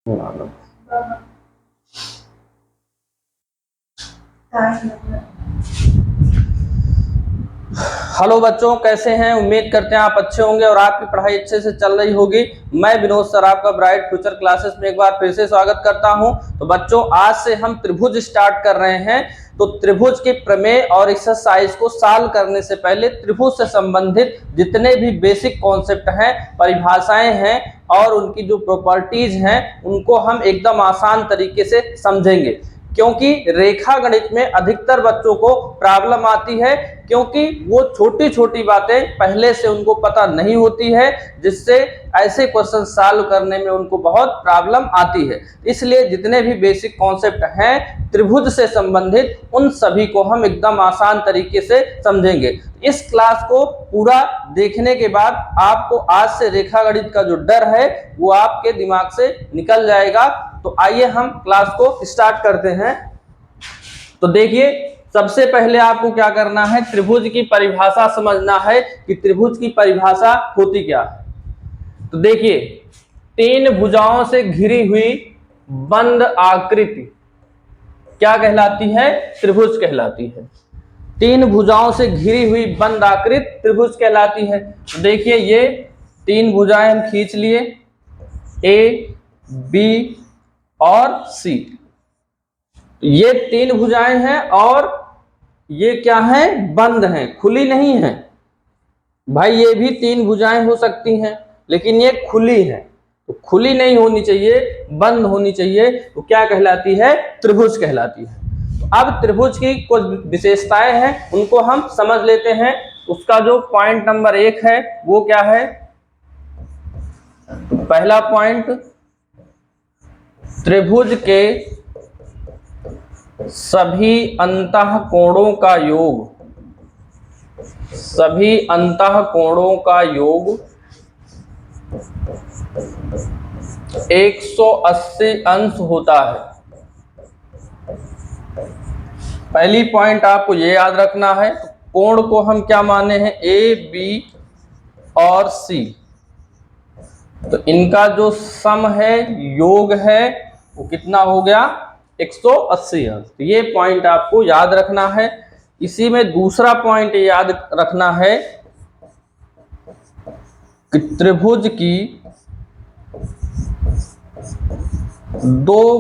Hello बच्चों, कैसे हैं? उम्मीद करते हैं आप अच्छे होंगे और आपकी पढ़ाई अच्छे से चल रही होगी। मैं विनोद सर आपका ब्राइट फ्यूचर क्लासेस में एक बार फिर से स्वागत करता हूं। तो बच्चों, आज से हम त्रिभुज स्टार्ट कर रहे हैं। तो त्रिभुज के प्रमेय और एक्सरसाइज को सॉल्व करने से पहले त्रिभुज से संबंधित जितने भी बेसिक कॉन्सेप्ट हैं, परिभाषाएं हैं और उनकी जो प्रॉपर्टीज हैं, उनको हम एकदम आसान तरीके से समझेंगे। क्योंकि रेखा गणित में अधिकतर बच्चों को प्रॉब्लम आती है, क्योंकि वो छोटी छोटी बातें पहले से उनको पता नहीं होती है, जिससे ऐसे क्वेश्चन सॉल्व करने में उनको बहुत प्रॉब्लम आती है। इसलिए जितने भी बेसिक कॉन्सेप्ट हैं त्रिभुज से संबंधित, उन सभी को हम एकदम आसान तरीके से समझेंगे। इस क्लास को पूरा देखने के बाद आपको आज से रेखा गणित का जो डर है वो आपके दिमाग से निकल जाएगा। तो आइए हम क्लास को स्टार्ट करते हैं। तो देखिए, सबसे पहले आपको क्या करना है, त्रिभुज की परिभाषा समझना है कि त्रिभुज की परिभाषा होती क्या है। तो देखिए, तीन भुजाओं से घिरी हुई बंद आकृति क्या कहलाती है? त्रिभुज कहलाती है। तीन भुजाओं से घिरी हुई बंद आकृति त्रिभुज कहलाती है। तो देखिए, ये तीन भुजाएं हम खींच लिए, ए, बी और सी। ये तीन भुजाएं हैं और ये क्या है? बंद हैं, खुली नहीं है। भाई, ये भी तीन भुजाएं हो सकती हैं, लेकिन ये खुली है। तो खुली नहीं होनी चाहिए, बंद होनी चाहिए। तो क्या कहलाती है? त्रिभुज कहलाती है। तो अब त्रिभुज की कुछ विशेषताएं हैं, उनको हम समझ लेते हैं। उसका जो पॉइंट नंबर 1 है वो क्या है? तो पहला पॉइंट, त्रिभुज के सभी अंतःकोणों का योग, सभी अंतःकोणों का योग 180 अंश होता है। पहली पॉइंट आपको ये याद रखना है। कोण को हम क्या माने हैं? ए, बी और सी। तो इनका जो सम है, योग है, वो कितना हो गया? 180 अंश। तो ये पॉइंट आपको याद रखना है। इसी में दूसरा पॉइंट याद रखना है कि त्रिभुज की दो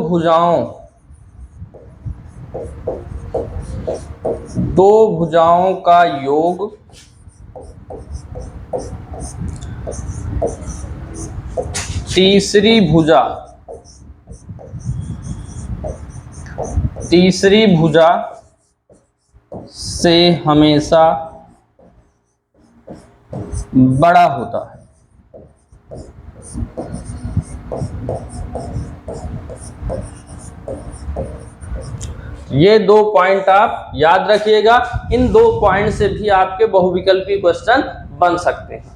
भुजाओं का योग तीसरी भुजा से हमेशा बड़ा होता है। ये दो पॉइंट आप याद रखिएगा। इन दो पॉइंट से भी आपके बहुविकल्पी क्वेश्चन बन सकते हैं।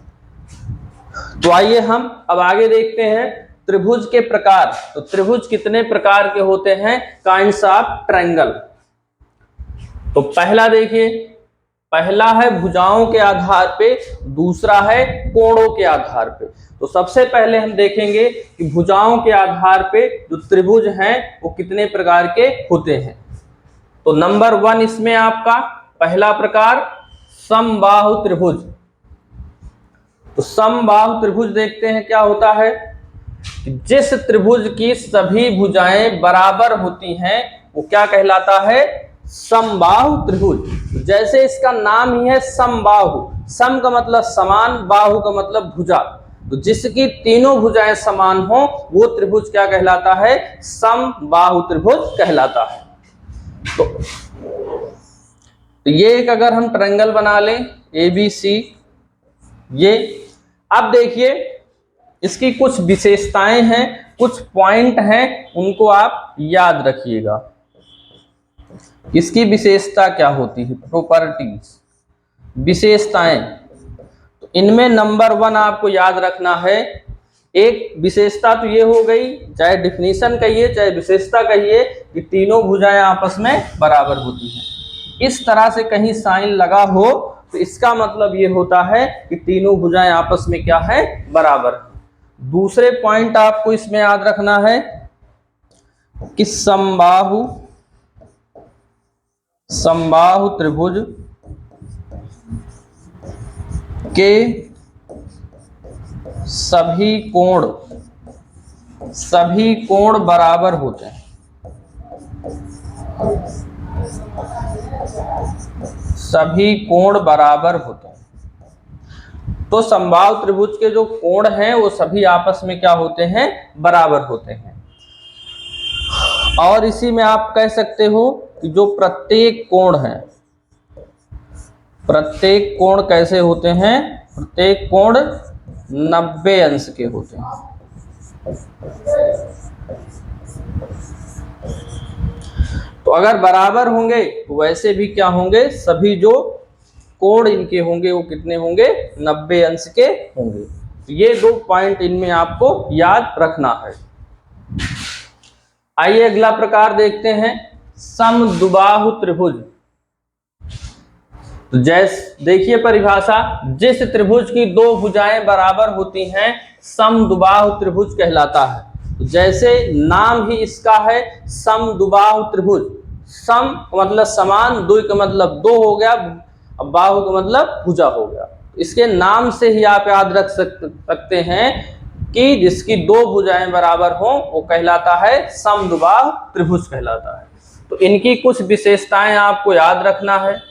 तो आइए हम अब आगे देखते हैं त्रिभुज के प्रकार। तो त्रिभुज कितने प्रकार के होते हैं? Kinds of triangle. तो पहला देखिए, पहला है भुजाओं के आधार पे, दूसरा है कोणों के आधार पे। तो सबसे पहले हम देखेंगे कि भुजाओं के आधार पे जो त्रिभुज हैं वो कितने प्रकार के होते हैं। तो नंबर 1 इसमें आपका पहला प्रकार समबाहु त्रिभुज। तो समबाहु त्रिभुज देखते हैं क्या होता है। जिस त्रिभुज की सभी भुजाएं बराबर होती हैं वो क्या कहलाता है? समबाहु त्रिभुज। जैसे इसका नाम ही है समबाहु, सम का मतलब समान, बाहु का मतलब भुजा। तो जिसकी तीनों भुजाएं समान हो वो त्रिभुज क्या कहलाता है? समबाहु त्रिभुज कहलाता है। तो ये एक अगर हम ट्रायंगल बना लें ABC, ये अब देखिए इसकी कुछ विशेषताएं हैं, कुछ पॉइंट हैं, उनको आप याद रखिएगा। इसकी विशेषता क्या होती है? प्रॉपर्टीज, विशेषताएं। तो इनमें नंबर 1 आपको याद रखना है। एक विशेषता तो ये हो गई, चाहे डिफिनीशन कहिए चाहे विशेषता कहिए, कि तीनों भुजाएं आपस में बराबर होती हैं। इस तरह से कहीं साइन लगा हो तो इसका मतलब ये होता है कि तीनों भुजाएं आपस में क्या है? बराबर। दूसरे पॉइंट आपको इसमें याद रखना है कि समबाहु त्रिभुज के सभी कोण बराबर होते हैं। सभी कोण बराबर होते हैं। तो समबाहु त्रिभुज के जो कोण हैं वो सभी आपस में क्या होते हैं, बराबर होते हैं। और इसी में आप कह सकते हो कि जो प्रत्येक कोण है, प्रत्येक कोण कैसे होते हैं, प्रत्येक कोण 90 अंश के होते हैं। तो अगर बराबर होंगे तो वैसे भी क्या होंगे, सभी जो कोण इनके होंगे वो कितने होंगे, 90 अंश के होंगे। तो ये 2 पॉइंट इनमें आपको याद रखना है। आइए अगला प्रकार देखते हैं, समद्विबाहु त्रिभुज। तो जैसे देखिए परिभाषा, जिस त्रिभुज की 2 भुजाएं बराबर होती हैं समद्विबाहु त्रिभुज कहलाता है। तो जैसे नाम ही इसका है समद्विबाहु त्रिभुज, सम मतलब समान, द्वि का मतलब 2 हो गया, अब बाहु का मतलब भुजा हो गया। इसके नाम से ही आप याद रख सकते हैं कि जिसकी 2 भुजाएं बराबर हों वो कहलाता है समद्विबाहु त्रिभुज कहलाता है। तो इनकी कुछ विशेषताएं आपको याद रखना है,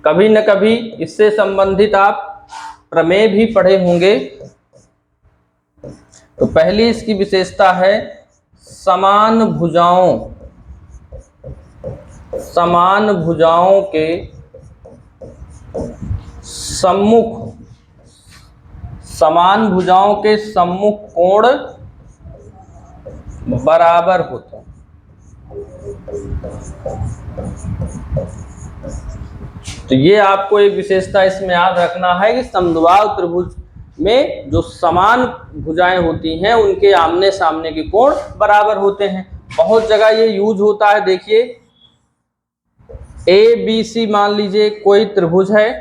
कभी न कभी इससे संबंधित आप प्रमेय भी पढ़े होंगे। तो पहली इसकी विशेषता है समान भुजाओं के सम्मुख कोण बराबर होते हैं। तो ये आपको एक विशेषता इसमें याद रखना है कि समद्विबाहु त्रिभुज में जो समान भुजाएं होती हैं उनके आमने सामने के कोण बराबर होते हैं। बहुत जगह ये यूज होता है। देखिए ABC मान लीजिए कोई त्रिभुज है,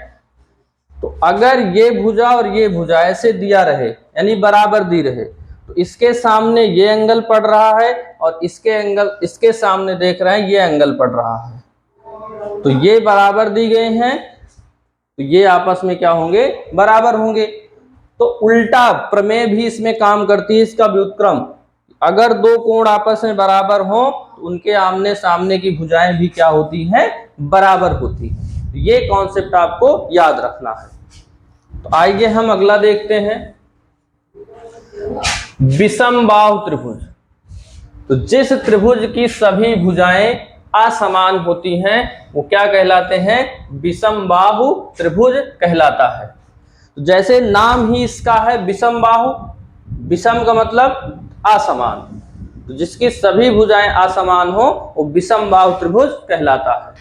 तो अगर ये भुजा और ये भुजा ऐसे दिया रहे यानी बराबर दी रहे, तो इसके सामने ये एंगल पड़ रहा है और इसके सामने देख रहे हैं ये एंगल पड़ रहा है, तो ये बराबर दी गए हैं, तो ये आपस में क्या होंगे, बराबर होंगे। तो उल्टा प्रमेय भी इसमें काम करती है, इसका व्युत्क्रम। अगर 2 कोण आपस में बराबर हों तो उनके आमने सामने की भुजाएं भी क्या होती हैं, बराबर होती हैं। ये कॉन्सेप्ट आपको याद रखना है। तो आइए हम अगला देखते हैं, विषमबाहु त्रिभुज। तो जिस त्रिभुज की सभी भुजाएं असमान होती हैं वो क्या कहलाते हैं, विषमबाहु त्रिभुज कहलाता है। तो जैसे नाम ही इसका है विषमबाहु, विषम का मतलब असमान, तो जिसकी सभी भुजाएं असमान हो वो विषमबाहु त्रिभुज कहलाता है।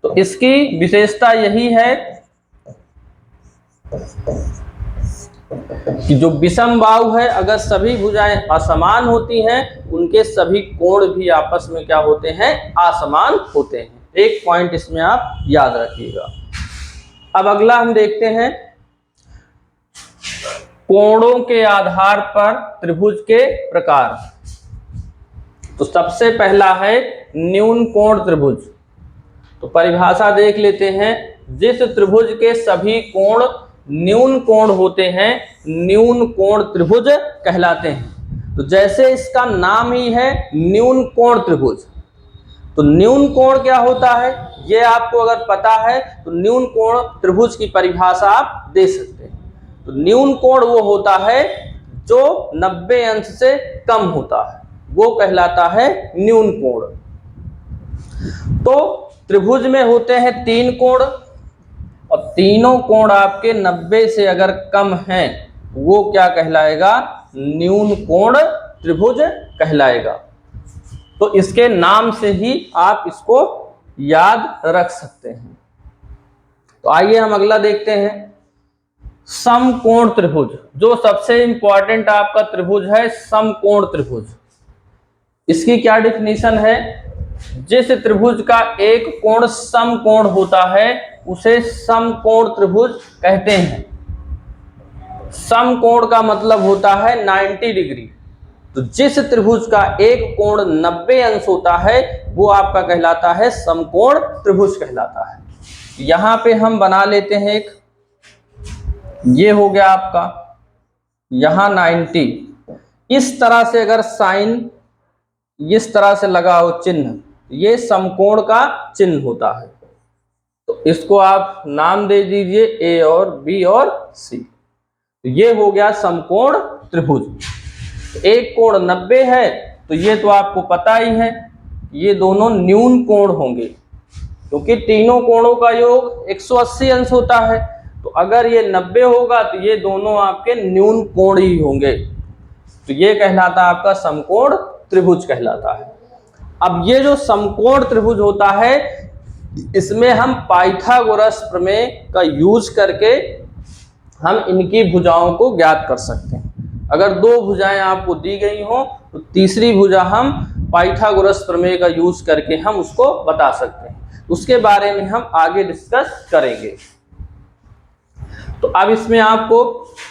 तो इसकी विशेषता यही है कि जो विषमबाहु है, अगर सभी भुजाएं असमान होती हैं उनके सभी कोण भी आपस में क्या होते हैं, असमान होते हैं। एक पॉइंट इसमें आप याद रखिएगा। अब अगला हम देखते हैं कोणों के आधार पर त्रिभुज के प्रकार। तो सबसे पहला है न्यून कोण त्रिभुज। तो परिभाषा देख लेते हैं, जिस त्रिभुज के सभी कोण न्यून कोण होते हैं न्यून कोण त्रिभुज कहलाते हैं। तो जैसे इसका नाम ही है न्यून कोण त्रिभुज, तो न्यून कोण क्या होता है ये आपको अगर पता है तो न्यून कोण त्रिभुज की परिभाषा आप दे सकते हैं। तो न्यून कोण वो होता है जो 90 अंश से कम होता है, वो कहलाता है न्यून कोण। तो त्रिभुज में होते हैं 3 कोण और तीनों कोण आपके 90 से अगर कम हैं वो क्या कहलाएगा, न्यून कोण त्रिभुज कहलाएगा। तो इसके नाम से ही आप इसको याद रख सकते हैं। तो आइए हम अगला देखते हैं, समकोण त्रिभुज। जो सबसे इंपॉर्टेंट आपका त्रिभुज है समकोण त्रिभुज। इसकी क्या डिफिनीशन है, जिस त्रिभुज का एक कोण समकोण होता है उसे समकोण त्रिभुज कहते हैं। समकोण का मतलब होता है 90 डिग्री। तो जिस त्रिभुज का एक कोण 90 अंश होता है वो आपका कहलाता है समकोण त्रिभुज कहलाता है। यहां पे हम बना लेते हैं एक, ये हो गया आपका यहां 90, इस तरह से अगर साइन इस तरह से लगा हो चिन्ह, ये समकोण का चिन्ह होता है। तो इसको आप नाम दे दीजिए ए और बी और सी। तो ये हो गया समकोण त्रिभुज। एक कोण 90 है तो ये तो आपको पता ही है, ये दोनों न्यून कोण होंगे क्योंकि तीनों कोणों का योग 180 अंश होता है। तो अगर ये 90 होगा तो ये दोनों आपके न्यून कोण ही होंगे। तो ये कहलाता है आपका समकोण त्रिभुज कहलाता है। अब ये जो समकोण त्रिभुज होता है इसमें हम पाइथागोरस प्रमेय का यूज करके हम इनकी भुजाओं को ज्ञात कर सकते हैं। अगर दो भुजाएं आपको दी गई हो तो तीसरी भुजा हम पाइथागोरस प्रमेय का यूज करके हम उसको बता सकते हैं। उसके बारे में हम आगे डिस्कस करेंगे। तो अब इसमें आपको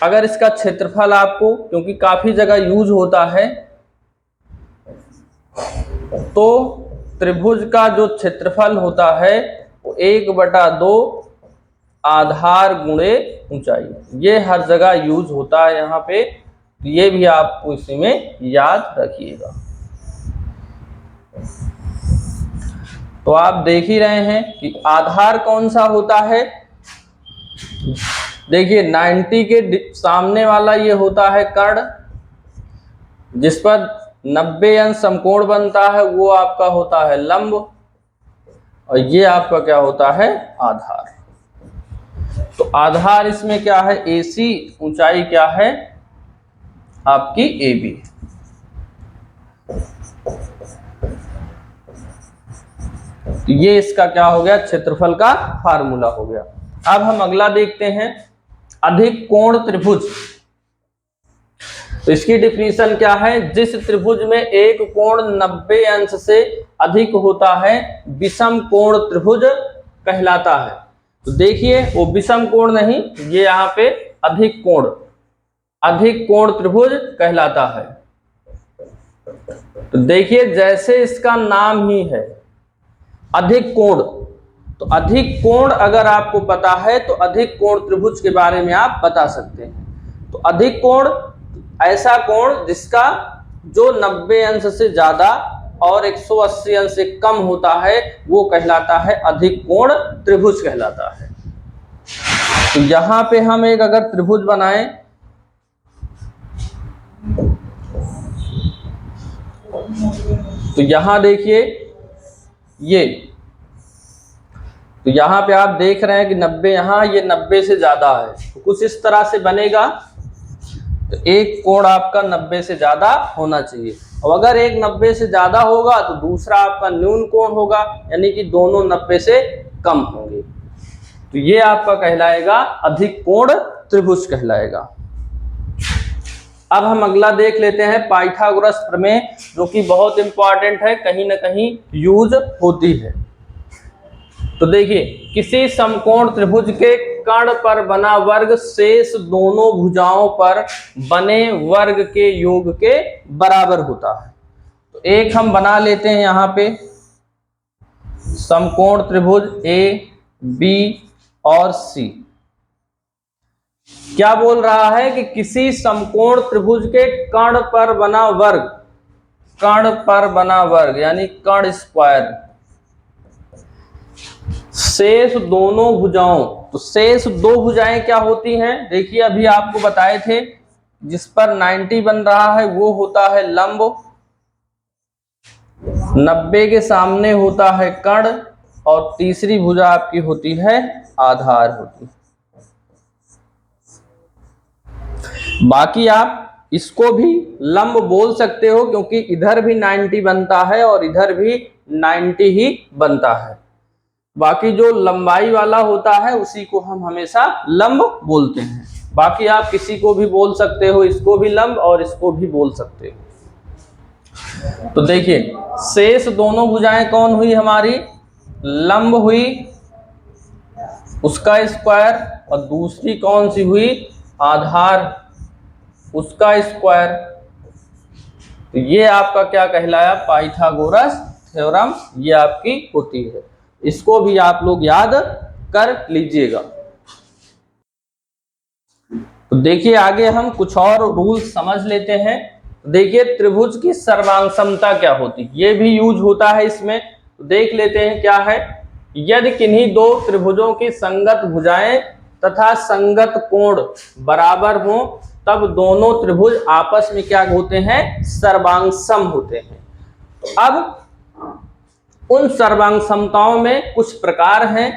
अगर इसका क्षेत्रफल आपको, क्योंकि काफी जगह यूज होता है, तो त्रिभुज का जो क्षेत्रफल होता है वो 1/2 आधार गुणे ऊंचाई, ये हर जगह यूज होता है यहाँ पे। तो ये भी आपको इसी में याद रखिएगा। तो आप देख ही रहे हैं कि आधार कौन सा होता है। देखिए 90 के सामने वाला ये होता है कर्ण, जिस पर 90 अंश समकोण बनता है वो आपका होता है लंब, और ये आपका क्या होता है आधार। तो आधार इसमें क्या है AC, ऊंचाई क्या है आपकी AB। तो ये इसका क्या हो गया क्षेत्रफल का फार्मूला हो गया। अब हम अगला देखते हैं अधिक कोण त्रिभुज। तो इसकी डिफिनीशन क्या है, जिस त्रिभुज में एक कोण 90 अंश से अधिक होता है विषम कोण त्रिभुज कहलाता है। तो देखिए वो विषम कोण नहीं, ये यहाँ पे अधिक कोण त्रिभुज कहलाता है। तो देखिए जैसे इसका नाम ही है अधिक कोण, तो अधिक कोण अगर आपको पता है तो अधिक कोण त्रिभुज के बारे में आप बता सकते हैं। तो अधिक कोण ऐसा कोण जिसका जो 90 अंश से ज्यादा और 180 अंश से कम होता है वो कहलाता है अधिक कोण त्रिभुज कहलाता है। तो यहां पे हम एक अगर त्रिभुज बनाएं, तो यहां देखिए ये, तो यहां पे आप देख रहे हैं कि 90 यहां, ये 90 से ज्यादा है। तो कुछ इस तरह से बनेगा। तो एक कोण आपका 90 से ज्यादा होना चाहिए, और अगर एक 90 से ज्यादा होगा तो दूसरा आपका न्यून कोण होगा, यानी कि दोनों 90 से कम होंगे। तो ये आपका कहलाएगा अधिक कोण त्रिभुज कहलाएगा। अब हम अगला देख लेते हैं पाइथागोरस प्रमेय, जो कि बहुत इंपॉर्टेंट है, कहीं ना कहीं यूज होती है। तो देखिए किसी समकोण त्रिभुज के कर्ण पर बना वर्ग शेष दोनों भुजाओं पर बने वर्ग के योग के बराबर होता है। तो एक हम बना लेते हैं यहाँ पे समकोण त्रिभुज A, B और C। क्या बोल रहा है कि किसी समकोण त्रिभुज के कर्ण पर बना वर्ग यानी कर्ण स्क्वायर शेष दोनों भुजाओं। तो शेष दो भुजाएं क्या होती हैं, देखिए अभी आपको बताए थे, जिस पर 90 बन रहा है वो होता है लंब, 90 के सामने होता है कर्ण, और तीसरी भुजा आपकी होती है आधार होती है। बाकी आप इसको भी लंब बोल सकते हो क्योंकि इधर भी 90 बनता है और इधर भी 90 ही बनता है। बाकी जो लंबाई वाला होता है उसी को हम हमेशा लंब बोलते हैं। बाकी आप किसी को भी बोल सकते हो, इसको भी लंब और इसको भी बोल सकते हो। तो देखिए शेष दोनों भुजाएं कौन हुई हमारी, लंब हुई उसका स्क्वायर, और दूसरी कौन सी हुई आधार उसका स्क्वायर। तो ये आपका क्या कहलाया, पाइथागोरस थ्योरम, ये आपकी होती है। इसको भी आप लोग याद कर लीजिएगा। तो देखिए आगे हम कुछ और रूल समझ लेते हैं। देखिए त्रिभुज की सर्वांग समता क्या होती है, ये भी यूज होता है इसमें। तो देख लेते हैं क्या है। यदि किन्हीं दो त्रिभुजों की संगत भुजाएं तथा संगत कोण बराबर हो तब दोनों त्रिभुज आपस में क्या होते हैं, सर्वांग सम होते हैं। अब उन सर्वांग समताओं में कुछ प्रकार हैं।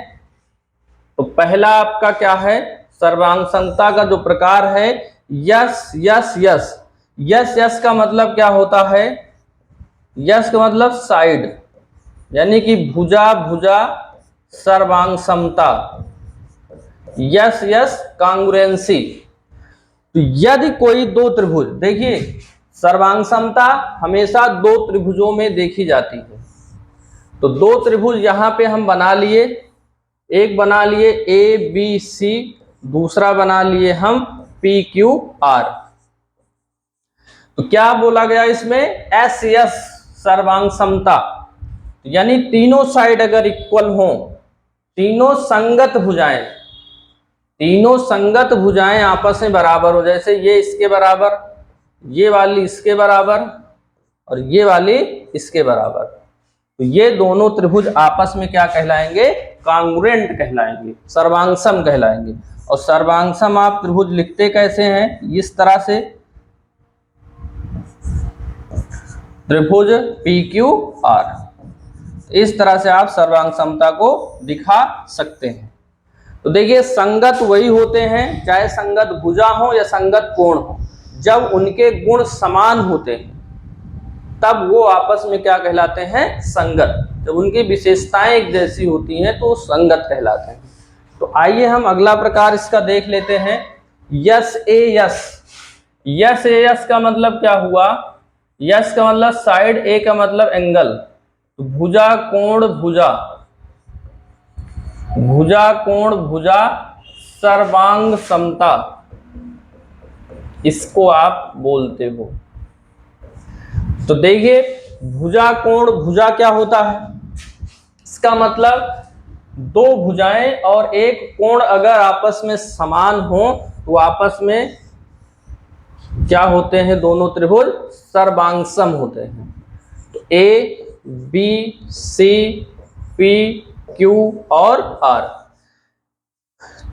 तो पहला आपका क्या है, सर्वांग समता का जो प्रकार है, yes yes yes. Yes yes का मतलब क्या होता है, यस का मतलब साइड, यानी कि भुजा भुजा सर्वांग समता, यस यस कांग्रुएंसी। तो यदि कोई दो त्रिभुज, देखिए सर्वांग समता हमेशा दो त्रिभुजों में देखी जाती है। तो दो त्रिभुज यहां पे हम बना लिए, एक बना लिए ए बी सी, दूसरा बना लिए हम पी क्यू आर। तो क्या बोला गया इसमें, एस यस सर्वांग समता, यानी तीनों साइड अगर इक्वल हो, तीनों संगत भुजाएं, तीनों संगत भुजाएं आपस में बराबर हो, जैसे ये इसके बराबर, ये वाली इसके बराबर और ये वाली इसके बराबर, तो ये दोनों त्रिभुज आपस में क्या कहलाएंगे, कांग्रुएंट कहलाएंगे, सर्वांगसम कहलाएंगे। और सर्वांगसम आप त्रिभुज लिखते कैसे हैं, इस तरह से, त्रिभुज पी क्यू आर, इस तरह से आप सर्वांग समता को दिखा सकते हैं। तो देखिए संगत वही होते हैं, चाहे संगत भुजा हो या संगत कोण हो, जब उनके गुण समान होते हैं तब वो आपस में क्या कहलाते हैं, संगत। जब उनकी विशेषताएं एक जैसी होती हैं तो संगत कहलाते हैं। तो आइए हम अगला प्रकार इसका देख लेते हैं, यस ए यस। यस ए यस का मतलब क्या हुआ, यस का मतलब साइड, ए का मतलब एंगल। तो भुजा कोण भुजा, भुजा कोण भुजा सर्वांग समता, इसको आप बोलते हो। तो देखिए भुजा कोण भुजा क्या होता है, इसका मतलब दो भुजाएं और एक कोण अगर आपस में समान हो तो आपस में क्या होते हैं, दोनों त्रिभुज सर्वांगसम होते हैं। तो A B C P Q और आर।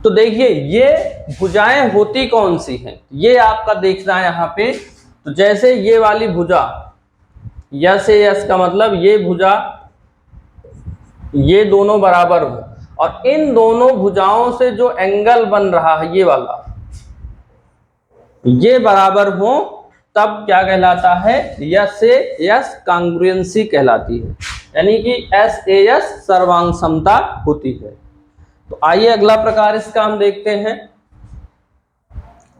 तो देखिए ये भुजाएं होती कौन सी हैं, ये आपका देखना है यहां पे। तो जैसे ये वाली भुजा, यस से यस का मतलब ये भुजा, ये दोनों बराबर हो और इन दोनों भुजाओं से जो एंगल बन रहा है ये वाला, ये बराबर हो, तब क्या कहलाता है, यस से यस कांग्रुएंसी कहलाती है, यानी कि एस ए एस सर्वांग समता होती है। तो आइए अगला प्रकार इसका हम देखते हैं।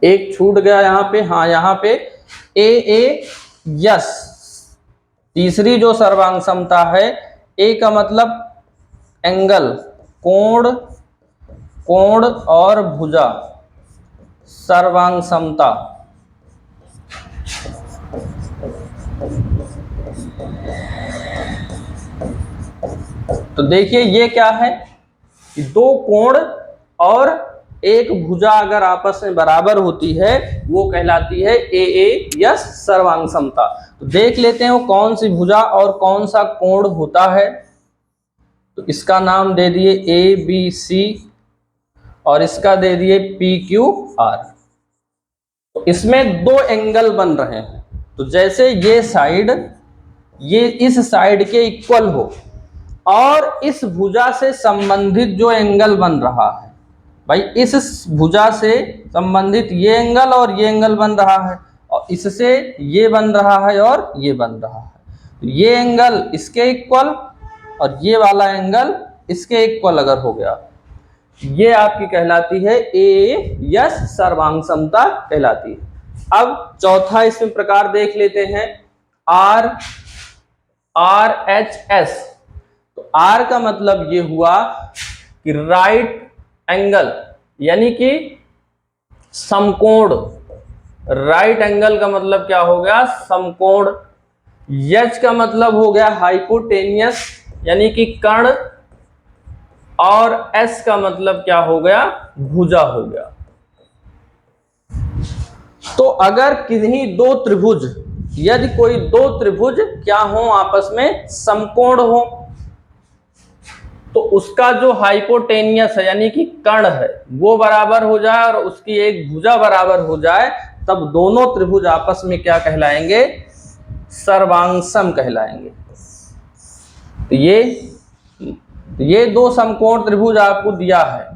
एक छूट गया यहां पे, हाँ यहां पे ए यस, तीसरी जो सर्वांग समता है, ए का मतलब एंगल, कोण, कोण और भुजा सर्वांग समता। तो देखिए ये क्या है कि दो कोण और एक भुजा अगर आपस में बराबर होती है वो कहलाती है ए यस सर्वांग समता। तो देख लेते हैं वो कौन सी भुजा और कौन सा कोण होता है। तो इसका नाम दे दिए ए बी सी और इसका दे दिए पी क्यू आर। तो इसमें दो एंगल बन रहे हैं। तो जैसे ये साइड, ये इस साइड के इक्वल हो और इस भुजा से संबंधित जो एंगल बन रहा है, भाई इस भुजा से संबंधित ये एंगल और ये एंगल बन रहा है और इससे ये बन रहा है और ये बन रहा है, तो ये एंगल इसके इक्वल और ये वाला एंगल इसके इक्वल अगर हो गया, ये आपकी कहलाती है ए यस सर्वांग समता कहलाती है। अब चौथा इसमें प्रकार देख लेते हैं, आर एच एस। तो आर का मतलब ये हुआ कि राइट एंगल, यानी कि समकोण, राइट एंगल का मतलब क्या हो गया, समकोण। यच का मतलब हो गया हाइपोटेनियस यानी कि कर्ण, और एस का मतलब क्या हो गया, भुजा हो गया। तो अगर किन्हीं दो त्रिभुज, यदि कोई दो त्रिभुज क्या हो, आपस में समकोण हो, तो उसका जो हाइपोटेनियस है यानी कि कर्ण है वो बराबर हो जाए और उसकी एक भुजा बराबर हो जाए, तब दोनों त्रिभुज आपस में क्या कहलाएंगे, सर्वांगसम कहलाएंगे। तो ये दो समकोण त्रिभुज आपको दिया है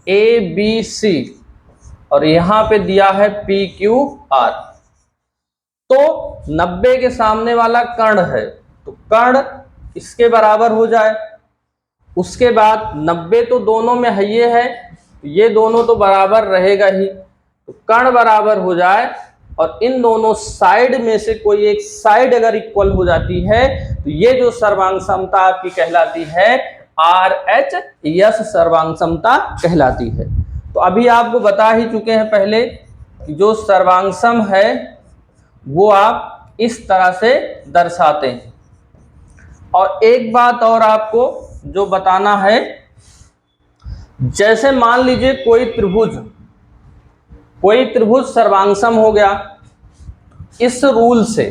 ए बी सी, और यहां पे दिया है पी क्यू आर। तो 90 के सामने वाला कर्ण है, तो कर्ण इसके बराबर हो जाए। उसके बाद 90 तो दोनों में है, ये दोनों तो बराबर रहेगा ही, तो कर्ण बराबर हो जाए, और इन दोनों साइड में से कोई एक साइड अगर इक्वल हो जाती है, तो ये जो सर्वांग समता आपकी कहलाती है आर एच एस सर्वांग समता कहलाती है। तो अभी आपको बता ही चुके हैं पहले कि जो सर्वांगसम है वो आप इस तरह से दर्शाते हैं। और एक बात और आपको जो बताना है, जैसे मान लीजिए कोई त्रिभुज सर्वांगसम हो गया इस रूल से,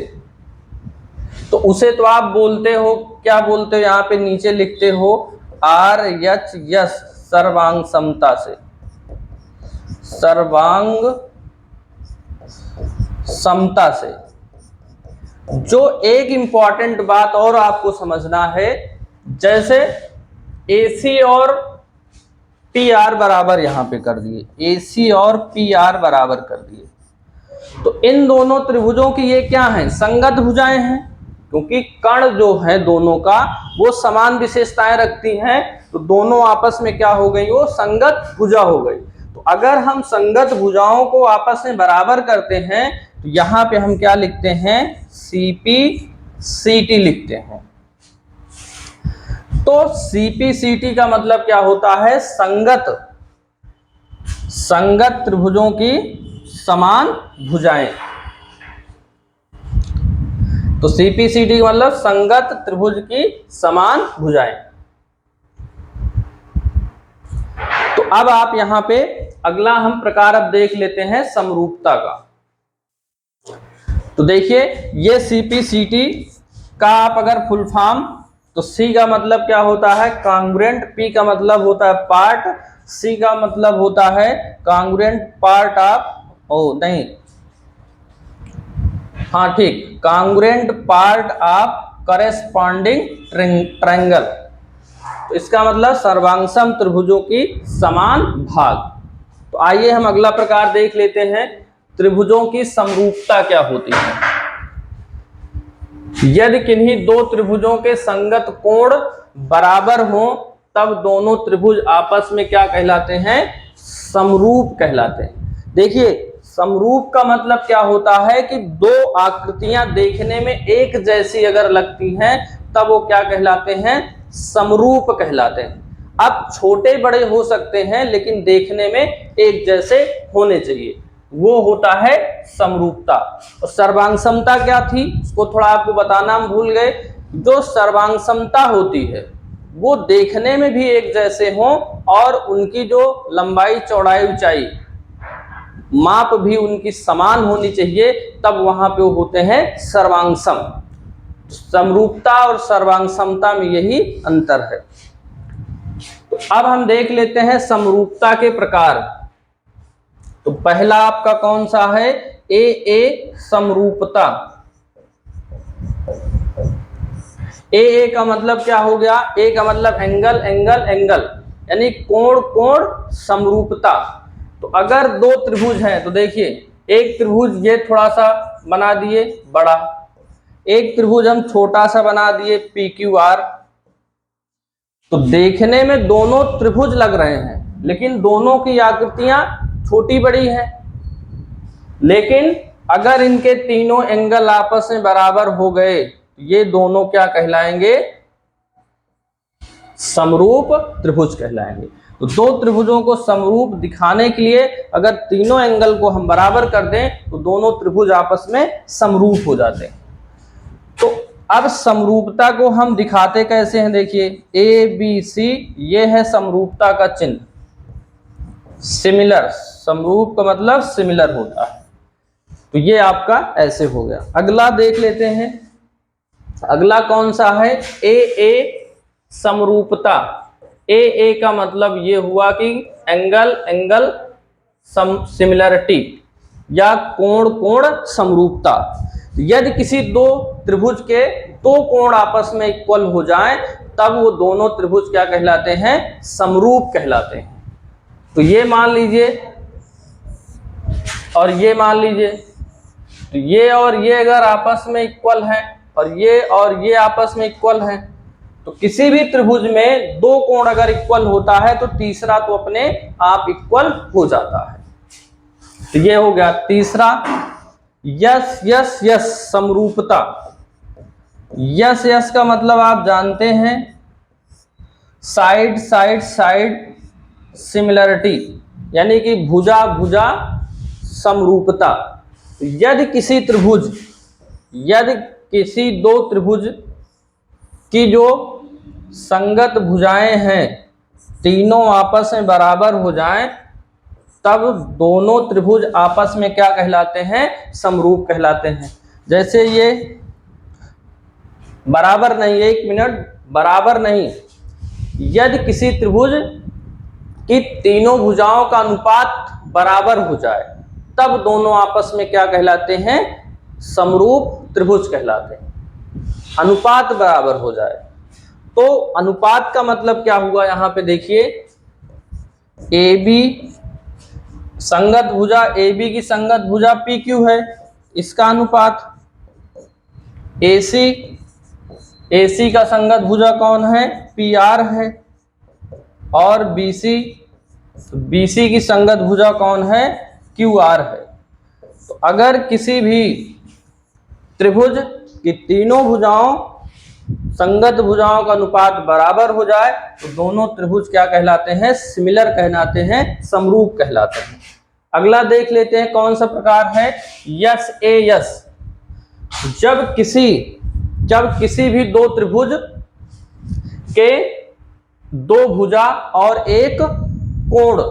तो उसे तो आप बोलते हो, क्या बोलते हो, यहां पे नीचे लिखते हो आर एच एस सर्वांग समता से, सर्वांग समता से। जो एक इंपॉर्टेंट बात और आपको समझना है, जैसे AC और PR बराबर यहां पे कर दिए, AC और PR बराबर कर दिए, तो इन दोनों त्रिभुजों की ये क्या हैं, संगत भुजाएं हैं, क्योंकि कर्ण जो है दोनों का वो समान विशेषताएं रखती हैं, तो दोनों आपस में क्या हो गई, वो संगत भुजा हो गई। तो अगर हम संगत भुजाओं को आपस में बराबर करते हैं, तो यहां पे हम क्या लिखते हैं, CP CT लिखते हैं। तो CP CT का मतलब क्या होता है, संगत त्रिभुजों की समान भुजाएं। तो CP CT का मतलब संगत त्रिभुज की समान भुजाएं। तो अब आप यहां पे अगला हम प्रकार अब देख लेते हैं समरूपता का। तो देखिए ये CP CT का आप अगर फुल फॉर्म, तो C का मतलब क्या होता है, कांग्रुएंट, P का मतलब होता है पार्ट, C का मतलब होता है कांग्रुएंट पार्ट ऑफ, नहीं, हाँ ठीक, congruent part of corresponding triangle. तो इसका मतलब सर्वांगसम त्रिभुजों की समान भाग। तो आइए हम अगला प्रकार देख लेते हैं, त्रिभुजों की समरूपता क्या होती है। यदि किन्हीं दो त्रिभुजों के संगत कोण बराबर हो, तब दोनों त्रिभुज आपस में क्या कहलाते हैं, समरूप कहलाते हैं। देखिए समरूप का मतलब क्या होता है कि दो आकृतियां देखने में एक जैसी अगर लगती हैं, तब वो क्या कहलाते हैं, समरूप कहलाते हैं। अब छोटे बड़े हो सकते हैं लेकिन देखने में एक जैसे होने चाहिए, वो होता है समरूपता। और सर्वांग समता क्या थी, उसको थोड़ा आपको बताना हम भूल गए। जो सर्वांग समता होती है वो देखने में भी एक जैसे हो, और उनकी जो लंबाई चौड़ाई ऊंचाई माप भी उनकी समान होनी चाहिए, तब वहां पे वो होते हैं सर्वांगसम। समरूपता और सर्वांग समता में यही अंतर है। तो अब हम देख लेते हैं समरूपता के प्रकार। तो पहला आपका कौन सा है, ए समरूपता। ए का मतलब क्या हो गया, ए का मतलब एंगल एंगल एंगल, यानी कोण कोण समरूपता। तो अगर दो त्रिभुज हैं, तो देखिए एक त्रिभुज ये थोड़ा सा बना दिए बड़ा, एक त्रिभुज हम छोटा सा बना दिए PQR। तो देखने में दोनों त्रिभुज लग रहे हैं, लेकिन दोनों की आकृतियां छोटी बड़ी हैं। लेकिन अगर इनके तीनों एंगल आपस में बराबर हो गए, ये दोनों क्या कहलाएंगे, समरूप त्रिभुज कहलाएंगे। तो दो त्रिभुजों को समरूप दिखाने के लिए अगर तीनों एंगल को हम बराबर कर दें तो दोनों त्रिभुज आपस में समरूप हो जाते हैं। तो अब समरूपता को हम दिखाते कैसे हैं, देखिए ABC ये है समरूपता का चिन्ह। सिमिलर, समरूप का मतलब सिमिलर होता है, तो ये आपका ऐसे हो गया। अगला देख लेते हैं, अगला कौन सा है, AA समरूपता। AA का मतलब ये हुआ कि एंगल सिमिलरिटी या कोण समरूपता। यदि किसी दो त्रिभुज के दो कोण आपस में इक्वल हो जाएं तब वो दोनों त्रिभुज क्या कहलाते हैं, समरूप कहलाते हैं। तो ये मान लीजिए और ये मान लीजिए, तो ये और ये अगर आपस में इक्वल है और ये आपस में इक्वल है, तो किसी भी त्रिभुज में दो कोण अगर इक्वल होता है तो तीसरा तो अपने आप इक्वल हो जाता है। तो ये हो गया तीसरा। यस यस यस समरूपता। यस यस का मतलब आप जानते हैं, साइड साइड साइड सिमिलरिटी, यानी कि भुजा भुजा समरूपता। यदि किसी दो त्रिभुज की जो संगत भुजाएं हैं तीनों आपस में बराबर हो जाएं तब दोनों त्रिभुज आपस में क्या कहलाते हैं, समरूप कहलाते हैं। जैसे ये बराबर नहीं, एक मिनट, बराबर नहीं, यदि किसी त्रिभुज की तीनों भुजाओं का अनुपात बराबर हो जाए तब दोनों आपस में क्या कहलाते हैं, समरूप त्रिभुज कहलाते हैं। अनुपात बराबर हो जाए, तो अनुपात का मतलब क्या हुआ, यहां पे देखिए AB संगत भुजा, AB की संगत भुजा PQ है, इसका अनुपात AC का संगत भुजा कौन है, PR है, और BC की संगत भुजा कौन है, QR है। तो अगर किसी भी त्रिभुज की तीनों भुजाओं संगत भुजाओं का अनुपात बराबर हो जाए तो दोनों त्रिभुज क्या कहलाते हैं, सिमिलर कहलाते हैं, समरूप कहलाते हैं। अगला देख लेते हैं कौन सा प्रकार है, यस ए यस। जब किसी भी दो त्रिभुज के दो भुजा और एक कोण,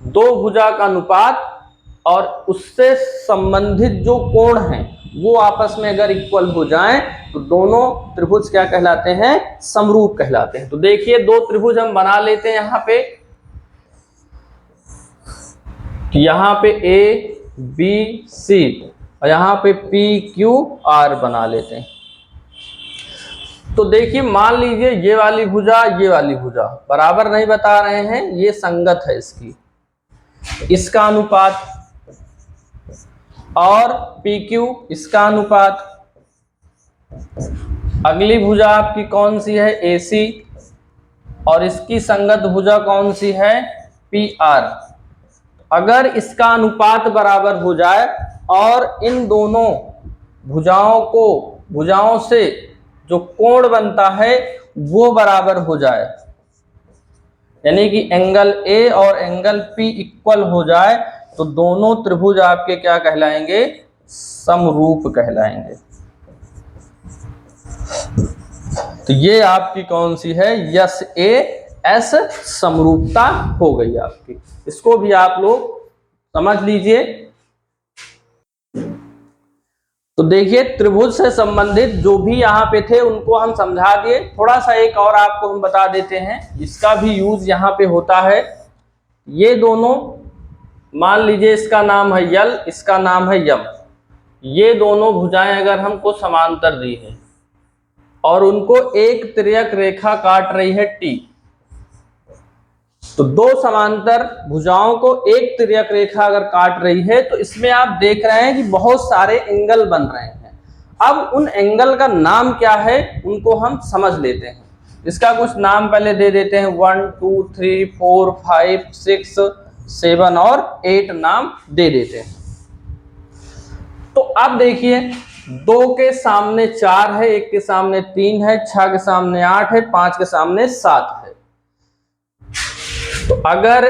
दो भुजा का अनुपात और उससे संबंधित जो कोण हैं वो आपस में अगर इक्वल हो जाएं तो दोनों त्रिभुज क्या कहलाते हैं, समरूप कहलाते हैं। तो देखिए दो त्रिभुज हम बना लेते हैं यहाँ पे ABC और यहाँ पे PQR बना लेते हैं। तो देखिए मान लीजिए ये वाली भुजा बराबर नहीं बता रहे हैं, ये संगत है इसका अनुपात, और PQ इसका अनुपात। अगली भुजा आपकी कौन सी है, AC, और इसकी संगत भुजा कौन सी है, PR। अगर इसका अनुपात बराबर हो जाए और इन दोनों भुजाओं से जो कोण बनता है वो बराबर हो जाए, यानी कि एंगल A और एंगल P इक्वल हो जाए तो दोनों त्रिभुज आपके क्या कहलाएंगे, समरूप कहलाएंगे। तो ये आपकी कौन सी है, यस ए एस समरूपता हो गई आपकी। इसको भी आप लोग समझ लीजिए। तो देखिए त्रिभुज से संबंधित जो भी यहाँ पे थे उनको हम समझा दिए। थोड़ा सा एक और आपको हम बता देते हैं, इसका भी यूज यहाँ पे होता है। ये दोनों मान लीजिए इसका नाम है यल, इसका नाम है यम। ये दोनों भुजाएं अगर हमको समांतर दी है और उनको एक तिर्यक रेखा काट रही है T, तो दो समांतर भुजाओं को एक तिर्यक रेखा अगर काट रही है तो इसमें आप देख रहे हैं कि बहुत सारे एंगल बन रहे हैं। अब उन एंगल का नाम क्या है उनको हम समझ लेते हैं। इसका कुछ नाम पहले दे देते हैं, 1 2 3 4 5 6 7 और 8 नाम दे देते हैं। तो अब देखिए 2 के सामने 4 है, 1 के सामने 3 है, 6 के सामने 8 है, 5 के सामने 7 है। तो अगर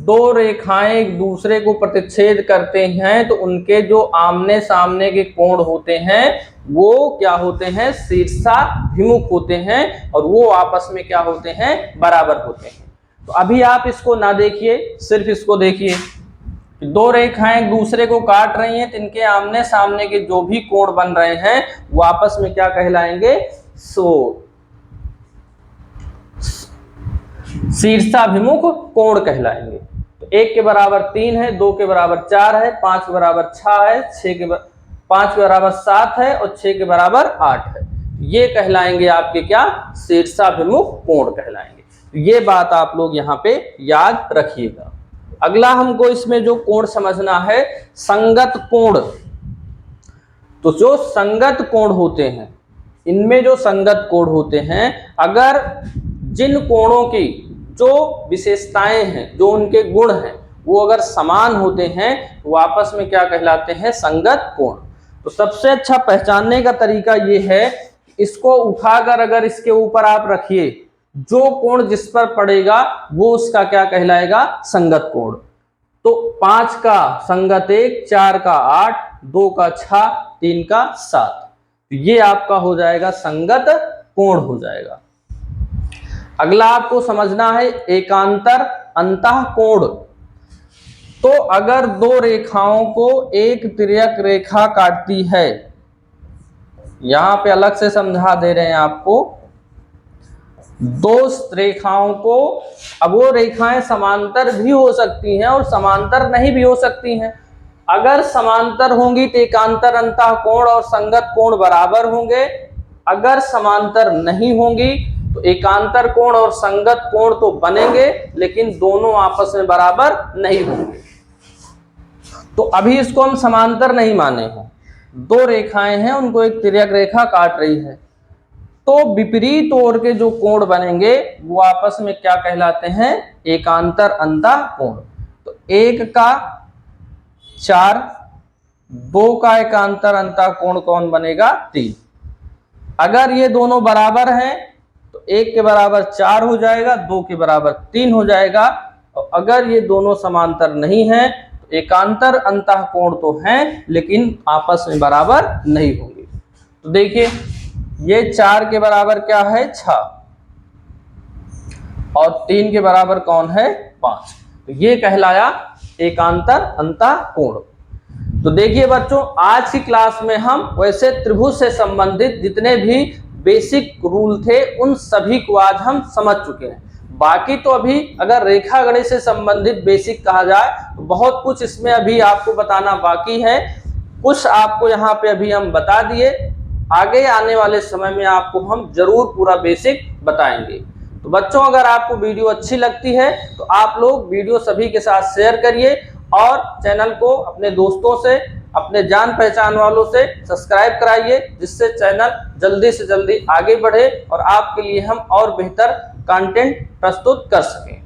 दो रेखाएं एक दूसरे को प्रतिच्छेद करते हैं तो उनके जो आमने सामने के कोण होते हैं वो क्या होते हैं, शीर्षाभिमुख होते हैं, और वो आपस में क्या होते हैं, बराबर होते हैं। तो अभी आप इसको ना देखिए, सिर्फ इसको देखिए। दो रेखाएं एक दूसरे को काट रही हैं तो इनके आमने सामने के जो भी कोण बन रहे हैं वो आपस में क्या कहलाएंगे, शीर्षाभिमुख कोण कहलाएंगे। तो 1 के बराबर 3 है, 2 के बराबर 4 है, 5 के बराबर 6 है, 5 के बराबर 7 है और 6 के बराबर 8 है। ये कहलाएंगे आपके क्या, शीर्षाभिमुख कोण कहलाएंगे। तो ये बात आप लोग यहाँ पे याद रखिएगा। अगला हमको इसमें जो कोण समझना है, संगत कोण। तो जो संगत कोण होते हैं, इनमें जो संगत कोण होते हैं, अगर जिन कोणों की जो विशेषताएं हैं, जो उनके गुण हैं, वो अगर समान होते हैं वो आपस में क्या कहलाते हैं, संगत कोण। तो सबसे अच्छा पहचानने का तरीका ये है, इसको उठाकर अगर इसके ऊपर आप रखिए, जो कोण जिस पर पड़ेगा वो उसका क्या कहलाएगा, संगत कोण। तो 5 का संगत 1, 4 का 8, 2 का 6, 3 का 7, ये आपका हो जाएगा संगत कोण हो जाएगा। अगला आपको समझना है एकांतर अंतः कोण। तो अगर दो रेखाओं को एक तिर्यक रेखा काटती है, यहां पे अलग से समझा दे रहे हैं आपको, दो रेखाओं को, अब वो रेखाएं समांतर भी हो सकती हैं और समांतर नहीं भी हो सकती हैं। अगर समांतर होंगी तो एकांतर अंतः कोण और संगत कोण बराबर होंगे, अगर समांतर नहीं होंगी तो एकांतर कोण और संगत कोण तो बनेंगे लेकिन दोनों आपस में बराबर नहीं होंगे। तो अभी इसको हम समांतर नहीं माने हैं, दो रेखाएं हैं, उनको एक तिर्यक रेखा काट रही है, तो विपरीत ओर के जो कोण बनेंगे वो आपस में क्या कहलाते हैं, एकांतर अंतः कोण। तो 1 का 4, 2 का एकांतर अंतः कोण कौन बनेगा, 3। अगर ये दोनों बराबर हैं तो 1 के बराबर 4 हो जाएगा, 2 के बराबर 3 हो जाएगा। और अगर ये दोनों समांतर नहीं हैं तो एकांतर अंतः कोण तो हैं लेकिन आपस में बराबर नहीं होंगे। तो देखिए ये 4 के बराबर क्या है, 6, और 3 के बराबर कौन है, 5। तो ये कहलाया एकांतर अंतः कोण। तो देखिए बच्चों, आज की क्लास में हम वैसे त्रिभुज से संबंधित जितने भी बेसिक रूल थे उन सभी को आज हम समझ चुके हैं। बाकी तो अभी अगर रेखा गणित से संबंधित बेसिक कहा जाए तो बहुत कुछ इसमें अभी आपको बताना बाकी है। कुछ आपको यहाँ पे अभी हम बता दिए, आगे आने वाले समय में आपको हम जरूर पूरा बेसिक बताएंगे। तो बच्चों, अगर आपको वीडियो अच्छी लगती है तो आप लोग वीडियो सभी के साथ शेयर करिए और चैनल को अपने दोस्तों से, अपने जान पहचान वालों से सब्सक्राइब कराइए, जिससे चैनल जल्दी से जल्दी आगे बढ़े और आपके लिए हम और बेहतर कंटेंट प्रस्तुत कर सकें।